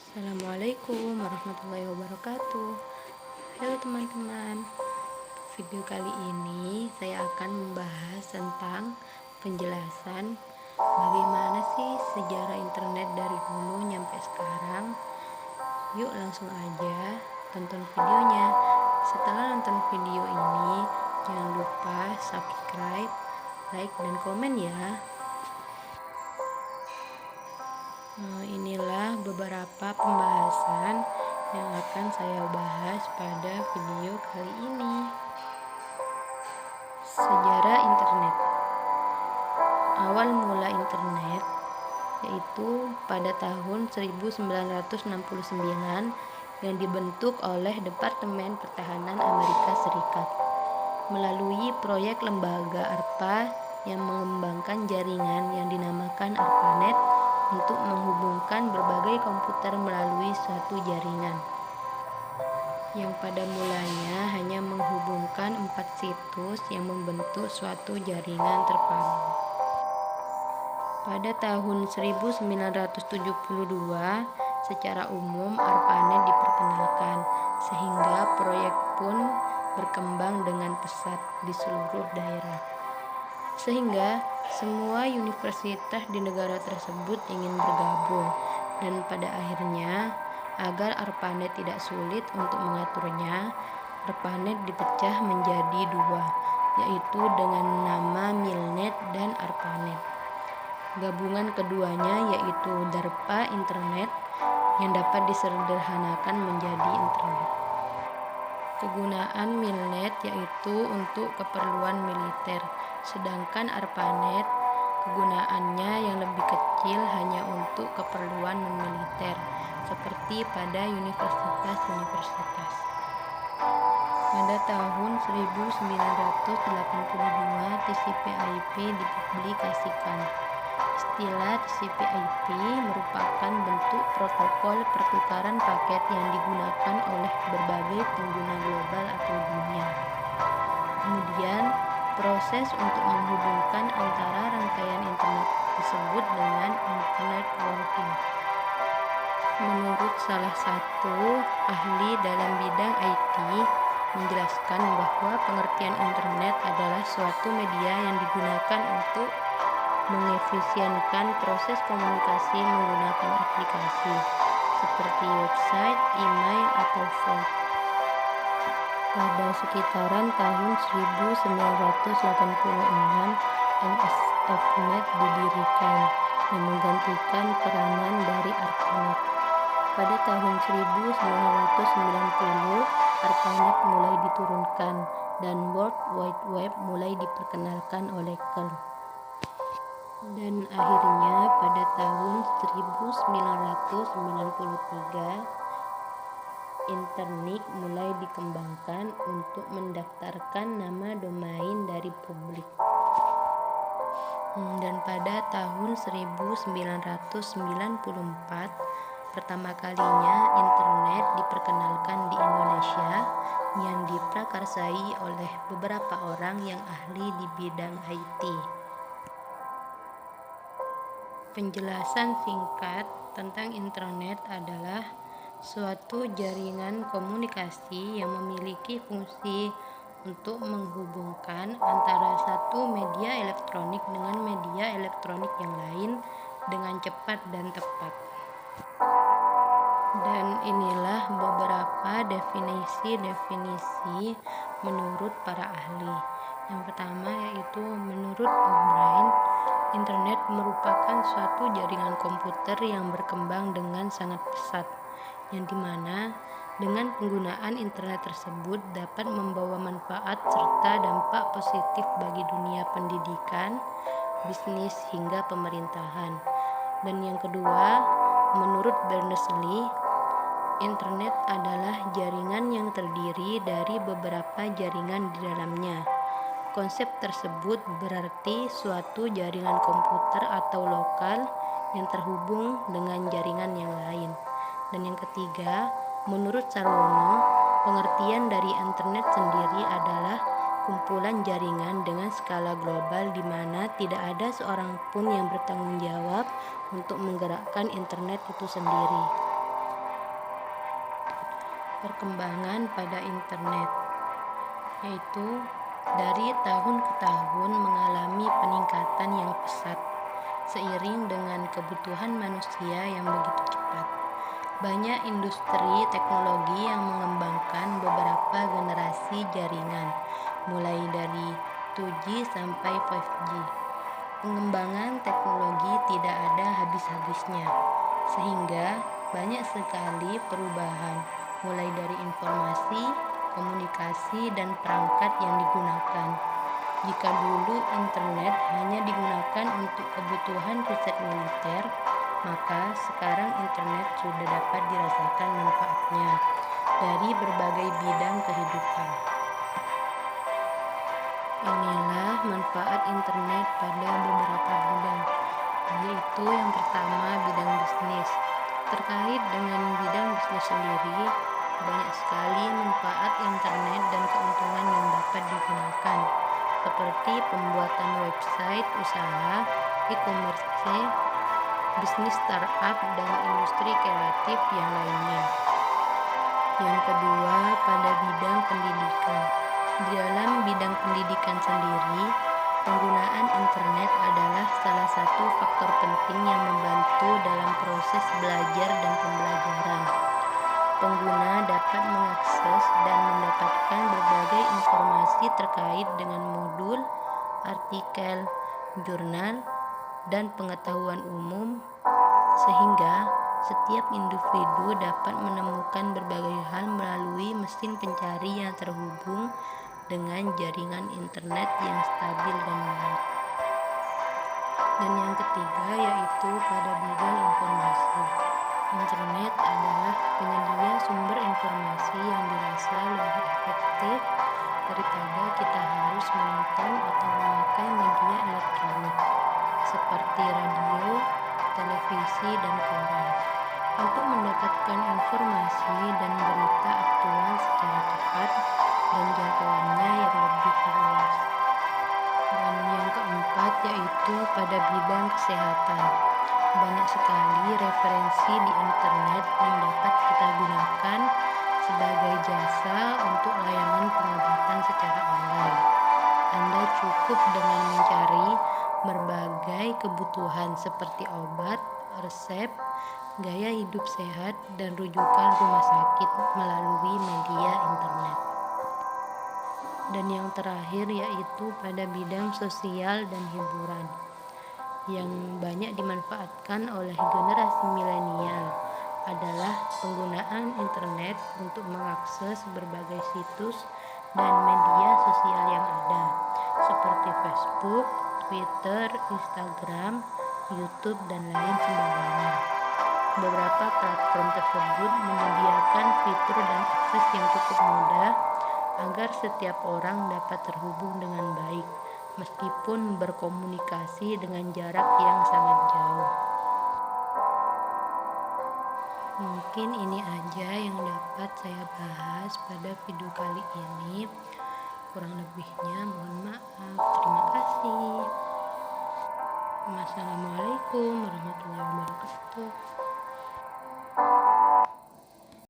Assalamualaikum warahmatullahi wabarakatuh. Halo teman-teman, video kali ini saya akan membahas tentang penjelasan bagaimana sih sejarah internet dari dulu nyampe sekarang. Yuk langsung aja tonton videonya. Setelah nonton video ini, jangan lupa subscribe, like, dan komen ya. Inilah beberapa pembahasan yang akan saya bahas pada video kali ini. Sejarah internet. Awal mula internet yaitu pada tahun 1969 yang dibentuk oleh Departemen Pertahanan Amerika Serikat melalui proyek lembaga ARPA yang mengembangkan jaringan yang dinamakan ARPANET untuk menghubungkan berbagai komputer melalui suatu jaringan yang pada mulanya hanya menghubungkan 4 situs yang membentuk suatu jaringan terpadu. Pada tahun 1972 secara umum ARPANET diperkenalkan, sehingga proyek pun berkembang dengan pesat di seluruh daerah, sehingga semua universitas di negara tersebut ingin bergabung, dan pada akhirnya agar ARPANET tidak sulit untuk mengaturnya, ARPANET dipecah menjadi dua, yaitu dengan nama MILNET dan ARPANET. Gabungan keduanya yaitu DARPA Internet yang dapat disederhanakan menjadi internet. Kegunaan MILNET yaitu untuk keperluan militer, sedangkan ARPANET kegunaannya yang lebih kecil hanya untuk keperluan non-militer, seperti pada universitas-universitas. Pada tahun 1982 TCP/IP dipublikasikan. Istilah TCP/IP merupakan bentuk protokol pertukaran paket yang digunakan oleh berbagai pengguna global atau dunia. Kemudian, proses untuk menghubungkan antara rangkaian internet disebut dengan internet working. Menurut salah satu ahli dalam bidang IT, menjelaskan bahwa pengertian internet adalah suatu media yang digunakan untuk mengefisienkan proses komunikasi menggunakan aplikasi seperti website, email, atau phone. Pada sekitaran tahun 1986, NSFNet didirikan yang menggantikan peranan dari ARPANET. Pada tahun 1990, ARPANET mulai diturunkan dan World Wide Web mulai diperkenalkan oleh Kern. Dan akhirnya pada tahun 1993 Internet mulai dikembangkan untuk mendaftarkan nama domain dari publik. Dan pada tahun 1994 pertama kalinya internet diperkenalkan di Indonesia yang diprakarsai oleh beberapa orang yang ahli di bidang IT. Penjelasan singkat tentang internet adalah suatu jaringan komunikasi yang memiliki fungsi untuk menghubungkan antara satu media elektronik dengan media elektronik yang lain dengan cepat dan tepat. Dan inilah beberapa definisi menurut para ahli. Yang pertama yaitu menurut O'Brien, internet merupakan suatu jaringan komputer yang berkembang dengan sangat pesat, yang dimana dengan penggunaan internet tersebut dapat membawa manfaat serta dampak positif bagi dunia pendidikan, bisnis, hingga pemerintahan. Dan yang kedua, menurut Berners-Lee, internet adalah jaringan yang terdiri dari beberapa jaringan di dalamnya. Konsep tersebut berarti suatu jaringan komputer atau lokal yang terhubung dengan jaringan yang lain. Dan yang ketiga, menurut Sarwono, pengertian dari internet sendiri adalah kumpulan jaringan dengan skala global di mana tidak ada seorang pun yang bertanggung jawab untuk menggerakkan internet itu sendiri. perkembangan pada internet, yaitu dari tahun ke tahun mengalami peningkatan yang pesat seiring dengan kebutuhan manusia yang begitu cepat. Banyak industri teknologi yang mengembangkan beberapa generasi jaringan, mulai dari 2G sampai 5G. Pengembangan teknologi tidak ada habis-habisnya, sehingga banyak sekali perubahan, mulai dari informasi, komunikasi, dan perangkat yang digunakan. Jika dulu internet hanya digunakan untuk kebutuhan riset militer, maka sekarang internet sudah dapat dirasakan manfaatnya dari berbagai bidang kehidupan. Inilah manfaat internet pada beberapa bidang, yaitu yang pertama bidang bisnis. Terkait dengan bidang bisnis sendiri, banyak sekali manfaat internet dan keuntungan yang dapat digunakan, seperti pembuatan website usaha, e-commerce, bisnis startup, dan industri kreatif yang lainnya. Yang kedua, pada bidang pendidikan. Di dalam bidang pendidikan sendiri, penggunaan internet adalah salah satu faktor penting yang membantu dalam proses belajar dan pembelajaran. Pengguna dapat mengakses dan mendapatkan berbagai informasi terkait dengan modul, artikel, jurnal, dan pengetahuan umum, sehingga setiap individu dapat menemukan berbagai hal melalui mesin pencari yang terhubung dengan jaringan internet yang stabil dan baik. Dan yang ketiga yaitu pada bidang informasi. Internet adalah penyedia sumber informasi yang dirasa lebih efektif daripada kita harus menonton atau memakai media elektronik seperti radio, televisi, dan koran. Untuk mendapatkan informasi dan berita aktual secara cepat dan jangkauannya yang lebih luas. Dan yang keempat yaitu pada bidang kesehatan. Banyak sekali referensi di internet yang dapat kita gunakan sebagai jasa untuk layanan pengobatan secara online. Anda cukup dengan mencari berbagai kebutuhan seperti obat, resep, gaya hidup sehat, dan rujukan rumah sakit melalui media internet. Dan yang terakhir yaitu pada bidang sosial dan hiburan yang banyak dimanfaatkan oleh generasi milenial adalah penggunaan internet untuk mengakses berbagai situs dan media sosial yang ada seperti Facebook, Twitter, Instagram, YouTube, dan lain sebagainya. Beberapa platform tersebut menyediakan fitur dan akses yang cukup mudah agar setiap orang dapat terhubung dengan baik meskipun berkomunikasi dengan jarak yang sangat jauh. Mungkin ini aja yang dapat saya bahas pada video kali ini. Kurang lebihnya mohon maaf. Terima kasih. Wassalamualaikum warahmatullahi wabarakatuh.